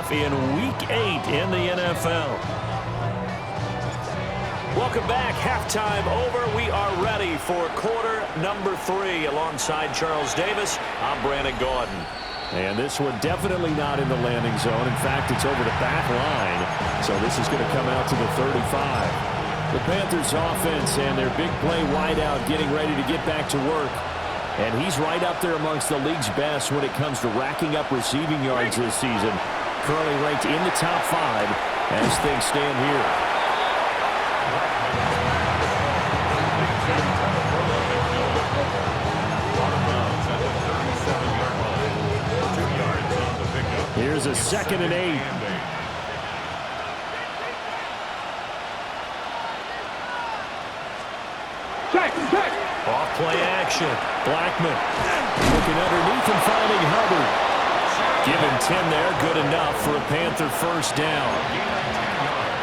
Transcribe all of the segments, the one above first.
kickoff in Week 8 in the NFL. Welcome back. Halftime over. We are ready for quarter number 3. Alongside Charles Davis, I'm Brandon Gaudin. And this one definitely not in the landing zone. In fact, it's over the back line. So this is going to come out to the 35. The Panthers offense and their big play wideout getting ready to get back to work. And he's right up there amongst the league's best when it comes to racking up receiving yards this season. Currently ranked in the top 5 as things stand here. Here's a 2nd and 8. Off play action. Blackman looking underneath and finding Hubbard. Given 10 there, good enough for a Panther first down.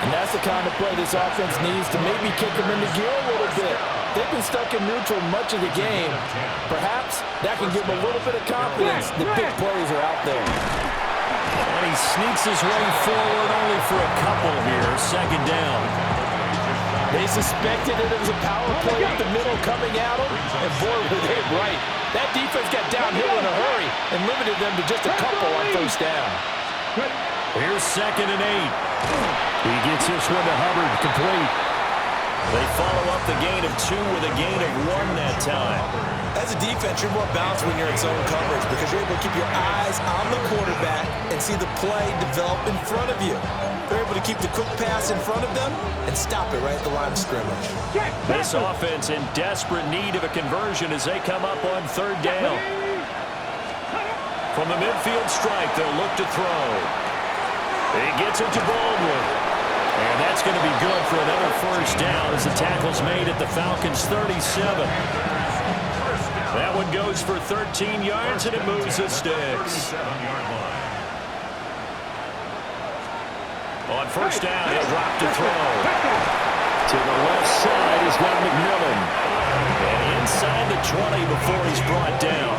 And that's the kind of play this offense needs to maybe kick them into gear a little bit. They've been stuck in neutral much of the game. Perhaps that can give them a little bit of confidence. The big plays are out there. And he sneaks his way forward only for a couple here. 2nd down. They suspected it was a power play up the middle coming at them, and boy, were they right. That defense got downhill in a hurry and limited them to just a couple on first down. Here's 2nd and 8. He gets this one to Hubbard, complete. They follow up the gain of 2 with a gain of 1 that time. As a defense, you're more balanced when you're in zone coverage because you're able to keep your eyes on the quarterback and see the play develop in front of you. They're able to keep the quick pass in front of them and stop it right at the line of scrimmage. This offense in desperate need of a conversion as they come up on 3rd down. From the midfield strike, they'll look to throw. He gets it to Baldwin. And that's going to be good for another first down as the tackle's made at the Falcons' 37. That one goes for 13 yards, and it moves the sticks. On first down, he'll drop to throw. To the left side has got McMillan. And inside the 20 before he's brought down.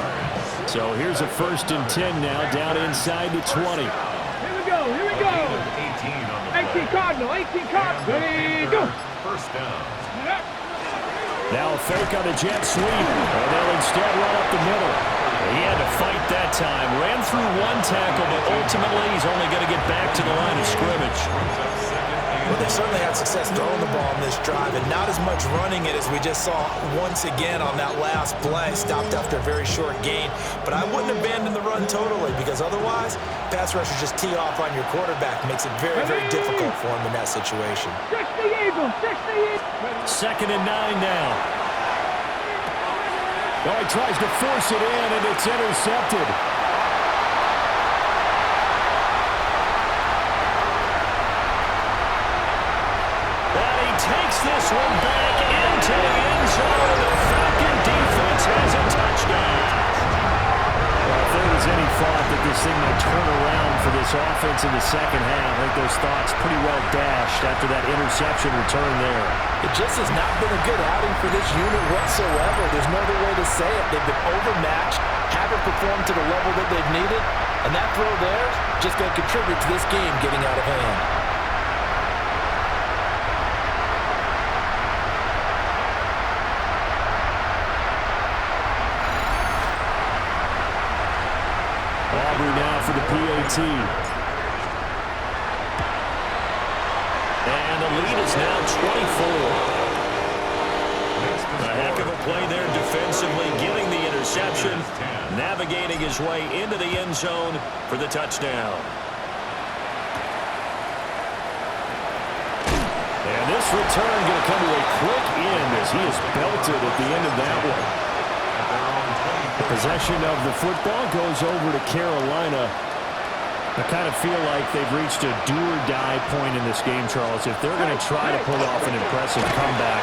So here's a 1st and 10 now, down inside the 20. Here we go. 18 Cardinal. Ready, go. First down. Now a fake on the jet sweep. And they'll instead run up the middle. He had to fight that time. Ran through 1 tackle, but ultimately he's only going to get back to the line of scrimmage. Well, they certainly had success throwing the ball on this drive and not as much running it as we just saw once again on that last play. Stopped after a very short gain. But I wouldn't abandon the run totally because otherwise, pass rushers just tee off on your quarterback. Makes it very, very difficult for him in that situation. 2nd and 9 now. Oh, he tries to force it in, and it's intercepted. And he takes this one back into the end zone. The Falcon defense has a touchdown. Well, if there was any thought that this thing might turn around for this offense in the second half, I think those thoughts pretty well dashed after that interception return there. It just has not been a good outing for this unit whatsoever. There's no other way to say it. They've been overmatched, haven't performed to the level that they've needed, and that throw there just going to contribute to this game getting out of hand. Aubrey now for the PAT. And the lead is now 24. A heck of a play there defensively, getting the interception, navigating his way into the end zone for the touchdown. And this return going to come to a quick end as he is belted at the end of that one. The possession of the football goes over to Carolina. I kind of feel like they've reached a do-or-die point in this game, Charles. If they're going to try to pull off an impressive comeback,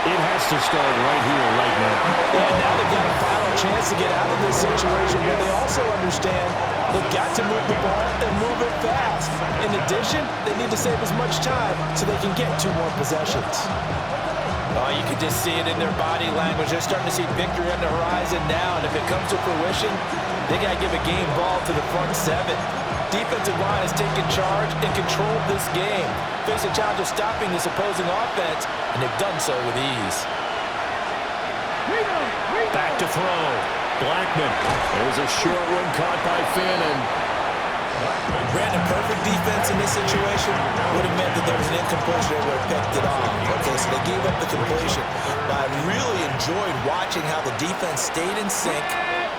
it has to start right here, right now. And now they've got a final chance to get out of this situation, but they also understand they've got to move the ball and move it fast. In addition, they need to save as much time so they can get 2 more possessions. Oh, you can just see it in their body language. They're starting to see victory on the horizon now, and if it comes to fruition, they got to give a game ball to the front 7. Defensive line has taken charge and controlled this game. Face a challenge of stopping this opposing offense, and they've done so with ease. Back to throw. Blackman. There's a short one caught by Finn, and Brandon, perfect defense in this situation would have meant that there was an incompletion that would have picked it off. Okay, so they gave up the completion. But I really enjoyed watching how the defense stayed in sync,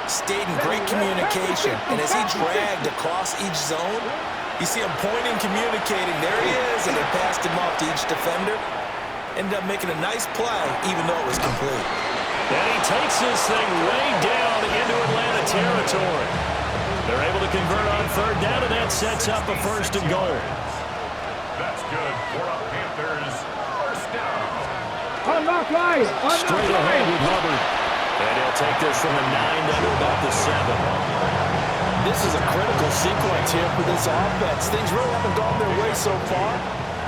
stayed in great communication, and as he dragged across each zone, you see him pointing, communicating. There he is, and they passed him off to each defender. Ended up making a nice play, even though it was complete. And he takes this thing way down into Atlanta territory. They're able to convert on third down, and that sets up a first and goal. That's good for a Panthers first down. Unlock line. straight ahead with Hubbard. And he'll take this from the 9 down to about the 7. This is a critical sequence here for this offense. Things really haven't gone their way so far.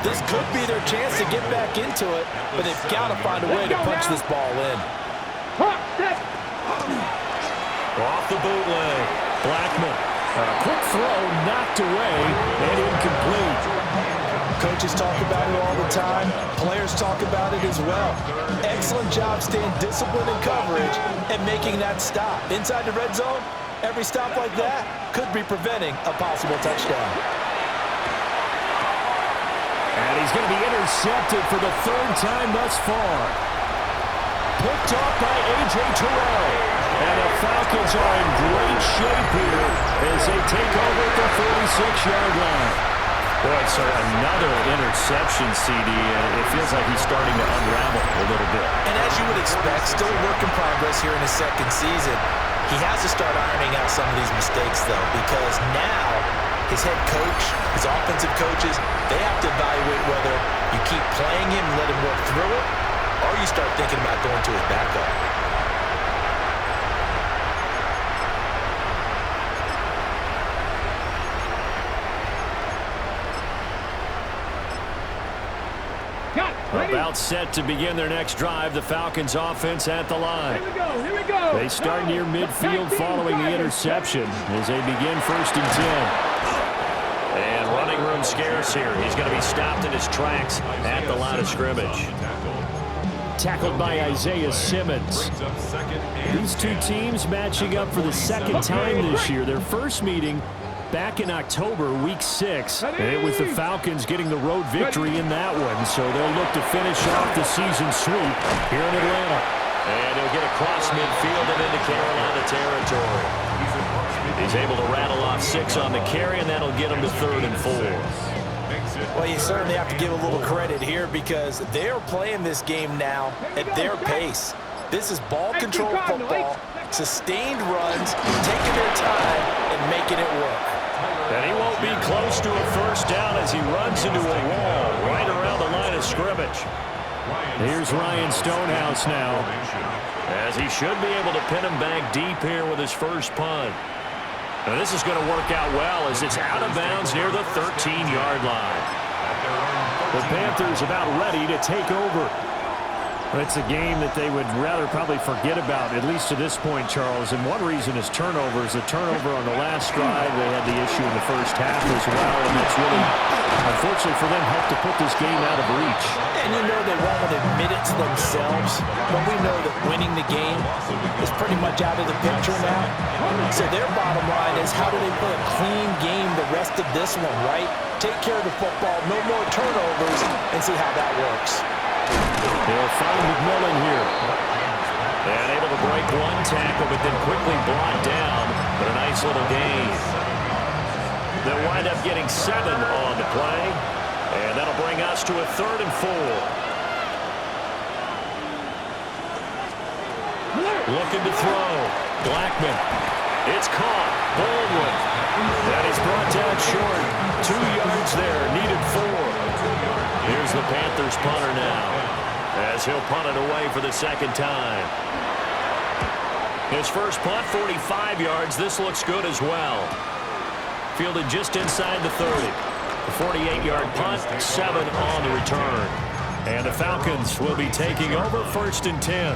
This could be their chance to get back into it, but they've got to find a way to punch this ball in. Off the bootleg. Blackman. A quick throw knocked away and incomplete. Coaches talk about it all the time. Players talk about it as well. Excellent job staying disciplined in coverage and making that stop. Inside the red zone, every stop like that could be preventing a possible touchdown. And he's going to be intercepted for the third time thus far. Picked off by A.J. Terrell. And the Falcons are in great shape here as they take over at the 46-yard line. Boy, so another interception, CD, and it feels like he's starting to unravel a little bit. And as you would expect, still a work in progress here in his second season. He has to start ironing out some of these mistakes, though, because now his head coach, his offensive coaches, they have to evaluate whether you keep playing him and let him work through it, or you start thinking about going to his backup. About set to begin their next drive, the Falcons offense at the line. Here we go. They start near midfield following the interception as they begin 1st and 10. And running room scarce here. He's going to be stopped in his tracks at the line of scrimmage. Tackled by Isaiah Simmons. These two teams matching up for the second time this year. Their first meeting back in October, week 6. And it was the Falcons getting the road victory in that one. So they'll look to finish off the season sweep here in Atlanta. And he'll get across midfield and into Carolina territory. He's able to rattle off 6 on the carry, and that'll get him to 3rd and 4. Well, you certainly have to give a little credit here because they're playing this game now at their pace. This is ball control football, sustained runs, taking their time, and making it work. And he won't be close to a first down as he runs into a wall right around the line of scrimmage. Here's Ryan Stonehouse now, as he should be able to pin him back deep here with his first punt. Now this is going to work out well as it's out of bounds near the 13-yard line. The Panthers about ready to take over. It's a game that they would rather probably forget about, at least to this point, Charles. And one reason is turnovers. A turnover on the last drive. They had the issue in the first half as well. And it's really, unfortunately for them, helped to put this game out of reach. And you know they won't admit it to themselves, but we know that winning the game is pretty much out of the picture now. So their bottom line is how do they play a clean game the rest of this one, right? Take care of the football, no more turnovers, and see how that works. They'll find McMillan here. And able to break one tackle, but then quickly brought down. But a nice little gain. They'll wind up getting 7 on the play. And that'll bring us to a 3rd and 4. Looking to throw. Blackman. It's caught. Baldwin. That is brought down short. 2 yards there. Needed 4. Here's the Panthers punter now, as he'll punt it away for the second time. His first punt, 45 yards. This looks good as well. Fielded just inside the 30. A 48-yard punt, 7 on the return. And the Falcons will be taking over 1st and 10.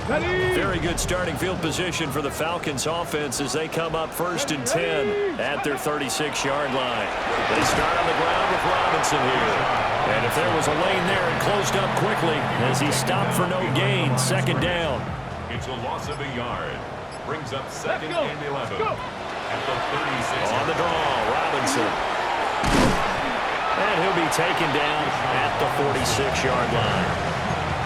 Very good starting field position for the Falcons offense as they come up 1st and 10 at their 36-yard line. They start on the ground with Robinson here. And if there was a lane there, it closed up quickly as he stopped for no gain. 2nd down. It's a loss of a yard. Brings up 2nd and 11. At the 36. On the draw, Robinson. And he'll be taken down at the 46-yard line.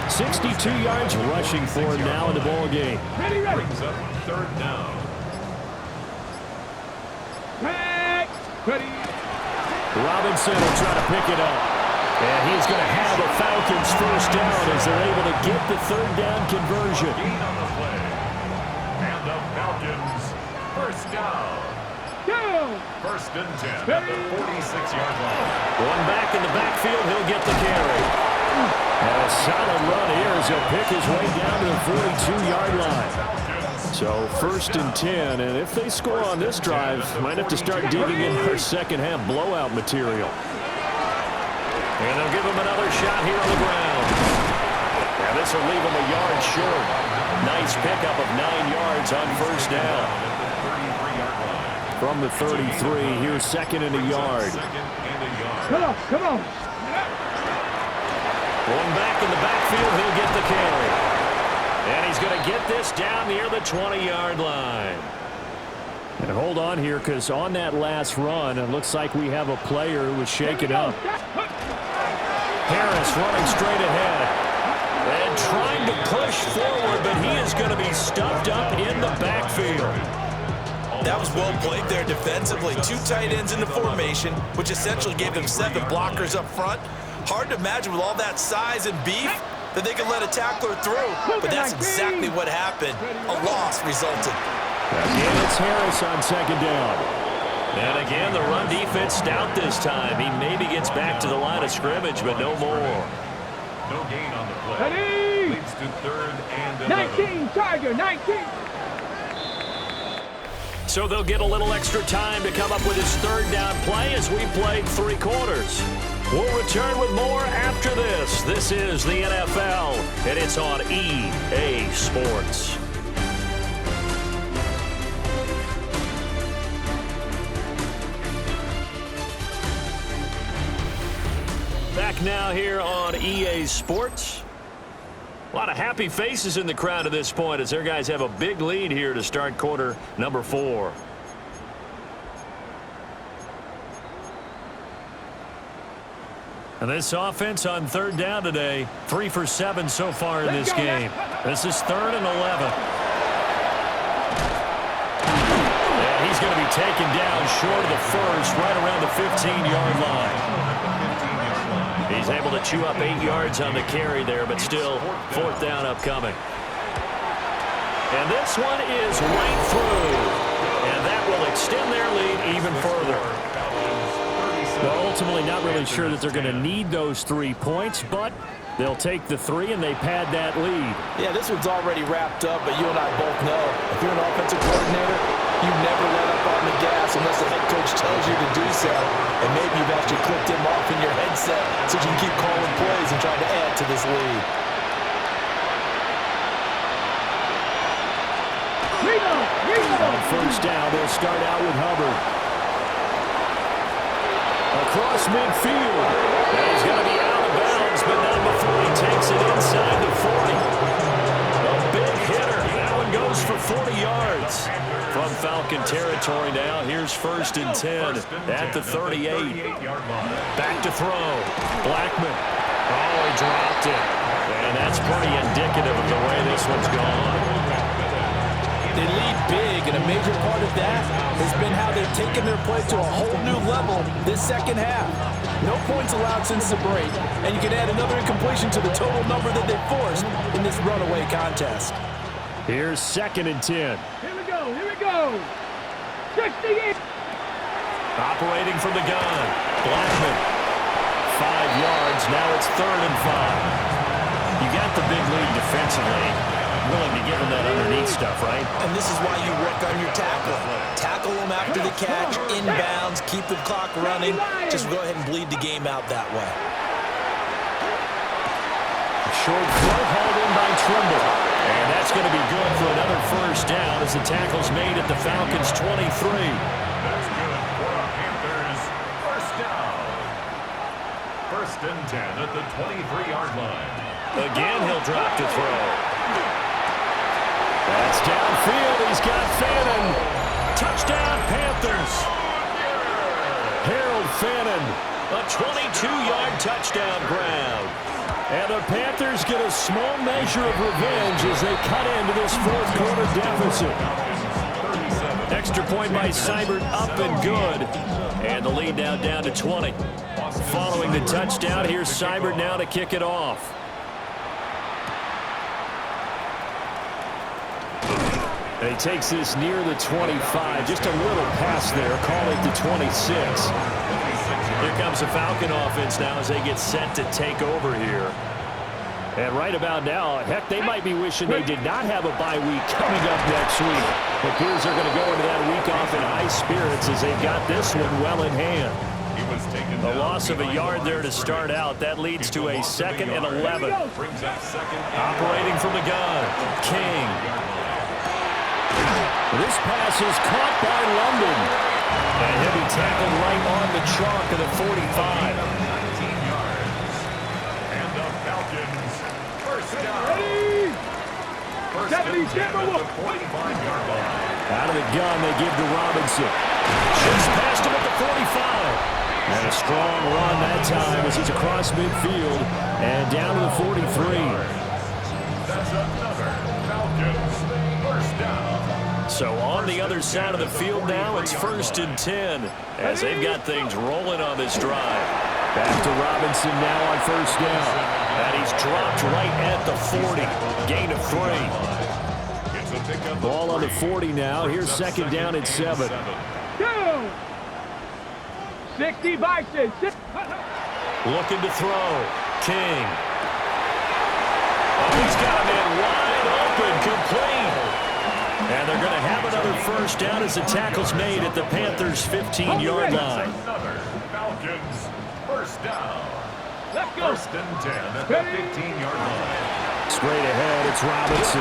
62 yards rushing for him now in the ball game. Brings up 3rd down. Robinson will try to pick it up. And he's going to have a Falcons 1st down as they're able to get the 3rd down conversion. Gain on the play. And the Falcons 1st down. 1st and 10 at the 46-yard line. One back in the backfield, he'll get the carry. And a solid run here as he'll pick his way down to the 42-yard line. So 1st and 10, and if they score on this drive, might have to start digging in their second-half blowout material. And they'll give him another shot here on the ground. And this will leave him a yard short. Nice pickup of 9 yards on 1st down. From the 33, here's 2nd and a yard. Come on. One back in the backfield, he'll get the carry. And he's going to get this down near the 20-yard line. And hold on here, because on that last run, it looks like we have a player who was shaken up. Harris running straight ahead. And trying to push forward, but he is going to be stuffed up in the backfield. That was well played there defensively. 2 tight ends in the formation, which essentially gave them 7 blockers up front. Hard to imagine with all that size and beef that they could let a tackler through. But that's exactly what happened. A loss resulted. Again, it's Harris on 2nd down. And again, the run defense stout this time. He maybe gets back to the line of scrimmage, but no more. No gain on the play. Leads to 3rd and 11. 19, Tiger, 19. So they'll get a little extra time to come up with his 3rd down play as we played 3 quarters. We'll return with more after this. This is the NFL, and it's on EA Sports. Back now here on EA Sports. A lot of happy faces in the crowd at this point as their guys have a big lead here to start quarter number 4. And this offense on 3rd down today, 3 for 7 so far in this game. This is 3rd and 11. And he's going to be taken down short of the 1st, right around the 15-yard line. He's able to chew up 8 yards on the carry there, but still 4th down upcoming. And this one is right through. And that will extend their lead even further. Well, ultimately not really sure that they're going to need those 3 points, but they'll take the 3 and they pad that lead. Yeah, this one's already wrapped up, but you and I both know if you're an offensive coordinator, you never let up on the gas unless the head coach tells you to do so. And maybe you've actually clicked him off in your headset so you can keep calling plays and trying to add to this lead. On 1st down, they'll start out with Hubbard. Across midfield. And he's going to be out of bounds, but not before he takes it inside the 40. A big hitter. That one goes for 40 yards. From Falcon territory now, here's 1st and 10 at the 38. Back to throw. Blackman. Oh, he dropped it. And that's pretty indicative of the way this one's gone. They lead big, and a major part of that has been how they've taken their play to a whole new level this 2nd half. No points allowed since the break, and you can add another incompletion to the total number that they forced in this runaway contest. Here's 2nd and 10. Here we go. 68. Operating from the gun. Blackman. 5 yards. Now it's 3rd and 5. You got the big lead defensively. Willing to give him that underneath stuff, right? And this is why you work on your tackle. Tackle them after the catch, inbounds, keep the clock running. Just go ahead and bleed the game out that way. Short throw hauled in by Trimble. And that's going to be good for another first down as the tackle's made at the Falcons' 23. That's good for the Panthers. First down. First and 10 at the 23-yard line. Again, he'll drop to throw. That's downfield. He's got Fannin. Touchdown, Panthers. Harold Fannin. A 22-yard touchdown grab. And the Panthers get a small measure of revenge as they cut into this fourth quarter deficit. Extra point by Seibert, up and good. And the lead now down to 20. Following the touchdown, here's Seibert now to kick it off. And he takes this near the 25. Just a little pass there. Call it the 26. Here comes the Falcon offense now as they get set to take over here. And right about now, heck, they might be wishing they did not have a bye week coming up next week. It appears they're going to go into that week off in high spirits as they've got this one well in hand. A loss of a yard there to start out. That leads to a 2nd and 11. Operating from the gun, King. This pass is caught by London. And he'll be tackled right on the chalk of the 45. 19 yards. And the Falcons, first down. First and 10 at the 45-yard line. Out of the gun, they give to Robinson. Just past him at the 45. And a strong run that time as he's across midfield and down to the 43. That's another Falcons, first down. So on the other side of the field now, it's 1st and 10 as they've got things rolling on this drive. Back to Robinson now on first down. And he's dropped right at the 40. Gain of 3. Ball on the 40 now. Here's second down at 7. 60 Bison. Looking to throw. King. Oh, he's got a man wide open, complete. And they're going to have another first down as the tackle's made at the Panthers' 15-yard line. Another Falcons, first down. Let's go. First and 10 at the 15-yard line. Straight ahead, it's Robinson.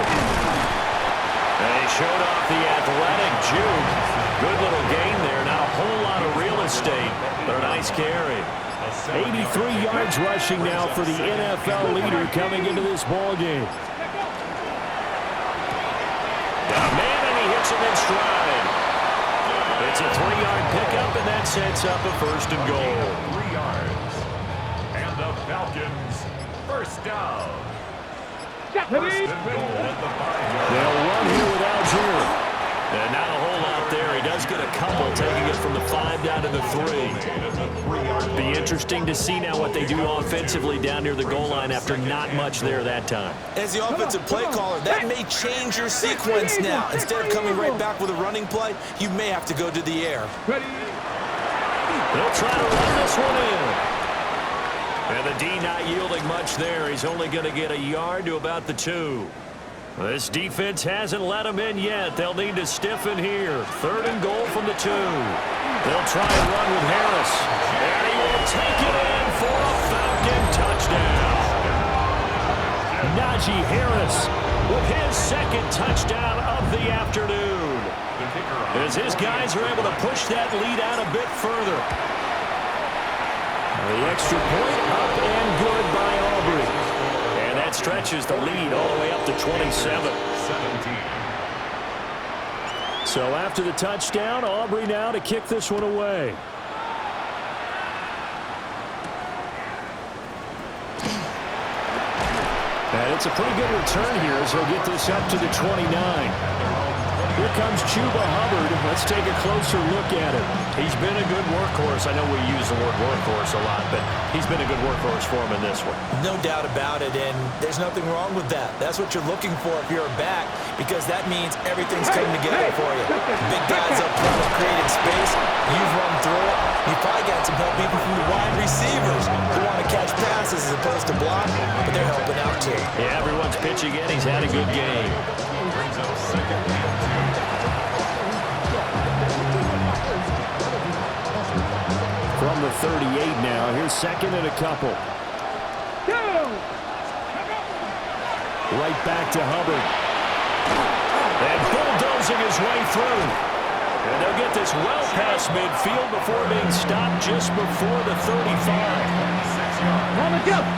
They showed off the athletic juke. Good little gain there. Not a whole lot of real estate, but a nice carry. 83 yards rushing now for the NFL leader coming into this ball game. Man, and he hits him in stride. It's a 3-yard pickup, and that sets up a 1st and goal. 3 yards. And the Falcons, first down. First and goal at the 5-yard. They'll run here with Algier. And not a whole lot there. He does get a couple, taking it from the 5 down to the 3. Be interesting to see now what they do offensively down near the goal line after not much there that time. As the offensive play caller, that may change your sequence now. Instead of coming right back with a running play, you may have to go to the air. They'll try to run this one in. And the D not yielding much there. He's only going to get a yard to about the 2. This defense hasn't let him in yet. They'll need to stiffen here. 3rd and goal from the 2. They'll try and run with Harris. And he will take it in for a Falcon touchdown. Najee Harris with his 2nd touchdown of the afternoon. As his guys are able to push that lead out a bit further. The extra point up and good by Aubrey. And that stretches the lead all the way up to 27. So after the touchdown, Aubrey now to kick this one away. And it's a pretty good return here as he'll get this up to the 29. Here comes Chuba Hubbard. Let's take a closer look at it. He's been a good workhorse. I know we use the word workhorse a lot, but he's been a good workhorse for him in this one. No doubt about it, and there's nothing wrong with that. That's what you're looking for if you're a back, because that means everything's coming together for you. Big guys up front have created space. You've run through it. You've probably got some help even from the wide receivers who want to catch passes as opposed to block, but they're helping out too. Yeah, everyone's pitching in. He's had a good game. Brings up 2nd and 2. From the 38 now, here's 2nd and a couple. Right back to Hubbard. And bulldozing his way through. And they'll get this well past midfield before being stopped just before the 35.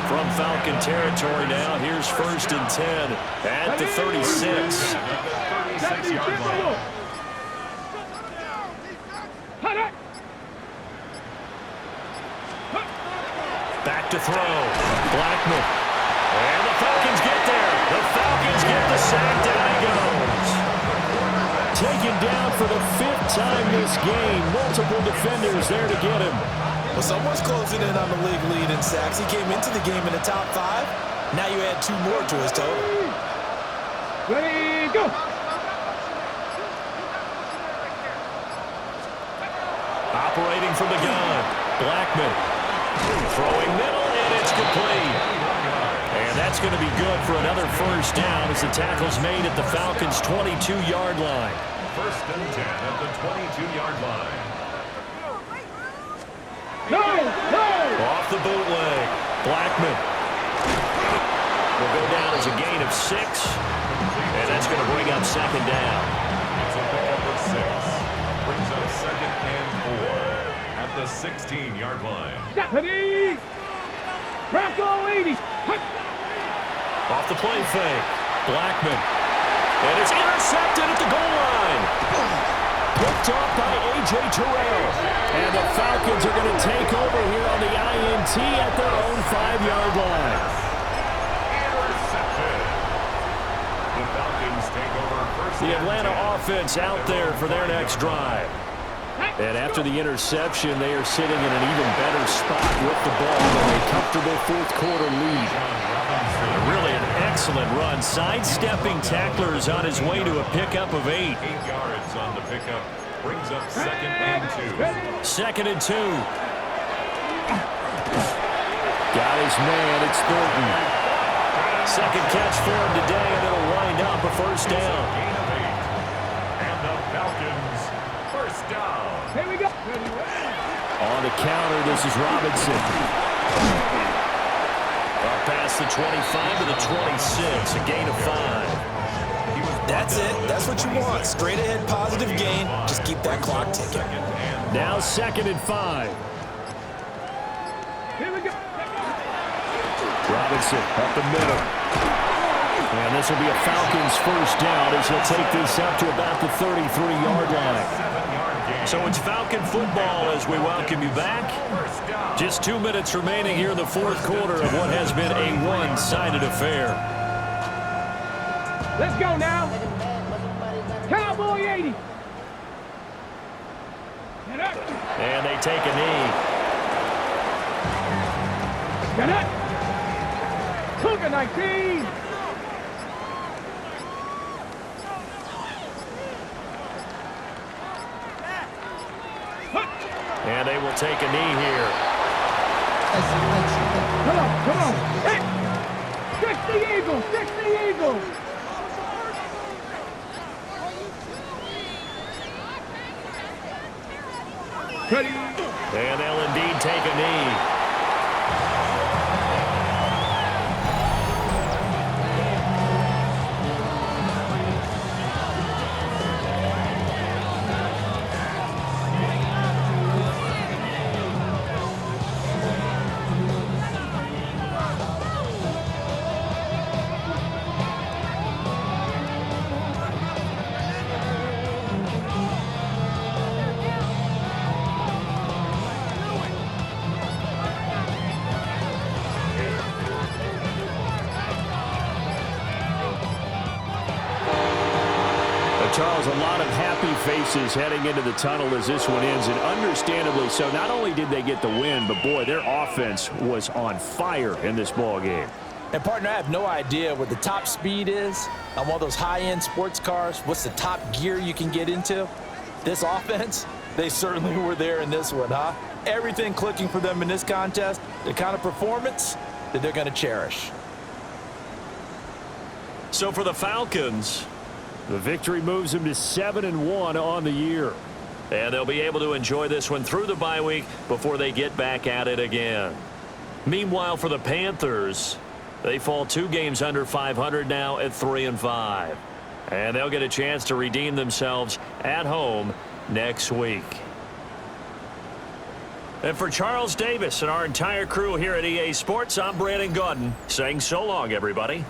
From Falcon territory now, here's 1st and 10 at the 36. Back to throw. Blackman. And the Falcons get there. The Falcons get the sack. Down he goes. Taken down for the 5th time this game. Multiple defenders there to get him. Well, someone's closing in on the league lead in sacks. He came into the game in the top 5. Now you add 2 more to his total. Ready, go! Operating from the gun. Blackman. Throwing middle, and it's complete. And that's going to be good for another 1st down as the tackle's made at the Falcons' 22-yard line. 1st and 10 at the 22-yard line. No! Off the bootleg. Blackman will go down as a gain of 6. And that's going to bring up 2nd down. It's a pickup of 6. Brings up 2nd and 4 at the 16-yard line. Ready! Bronco 80! Off the play fake. Blackman. And it's intercepted at the goal line. Picked off by A.J. Terrell. And the Falcons are going to take over here on the INT at their own 5-yard line. Intercepted. The Falcons take over 1st. The Atlanta offense out there for their next drive. And after the interception, they are sitting in an even better spot with the ball in a comfortable 4th quarter lead. Really an excellent run. Sidestepping tacklers on his way to a pickup of 8. 8 yards on the pickup. Brings up 2nd and 2. 2nd and 2. Got his man. It's Thornton. 2nd catch for him today, and it'll wind up a 1st down. Gain of 8. And the Falcons 1st down. Here we go! On the counter, this is Robinson. Up past the 25 to the 26, a gain of 5. That's it. That's what you want. Straight ahead positive gain. Just keep that clock ticking. Now 2nd and 5. Here we go! Robinson up the middle. And this will be a Falcons 1st down as he'll take this up to about the 33-yard line. So it's Falcon football as we welcome you back. Just 2 minutes remaining here in the 4th quarter of what has been a one-sided affair. Let's go now! Cowboy 80! Get up! And they take a knee. Get up! Cougar 19! And they will take a knee here. Come on! Hey! 60 Eagles! 60 Eagles! Ready? And they'll indeed take a knee. Charles, a lot of happy faces heading into the tunnel as this one ends, and understandably so. Not only did they get the win, but boy, their offense was on fire in this ball game. And partner, I have no idea what the top speed is on one of those high-end sports cars. What's the top gear you can get into? This offense, they certainly were there in this one, huh? Everything clicking for them in this contest, the kind of performance that they're going to cherish. So for the Falcons, the victory moves them to 7-1 on the year. and they'll be able to enjoy this one through the bye week before they get back at it again. Meanwhile, for the Panthers, They fall 2 games under 500 now at 3-5. And they'll get a chance to redeem themselves at home next week. And for Charles Davis and our entire crew here at EA Sports, I'm Brandon Gaudin saying so long, everybody.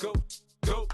Go, go.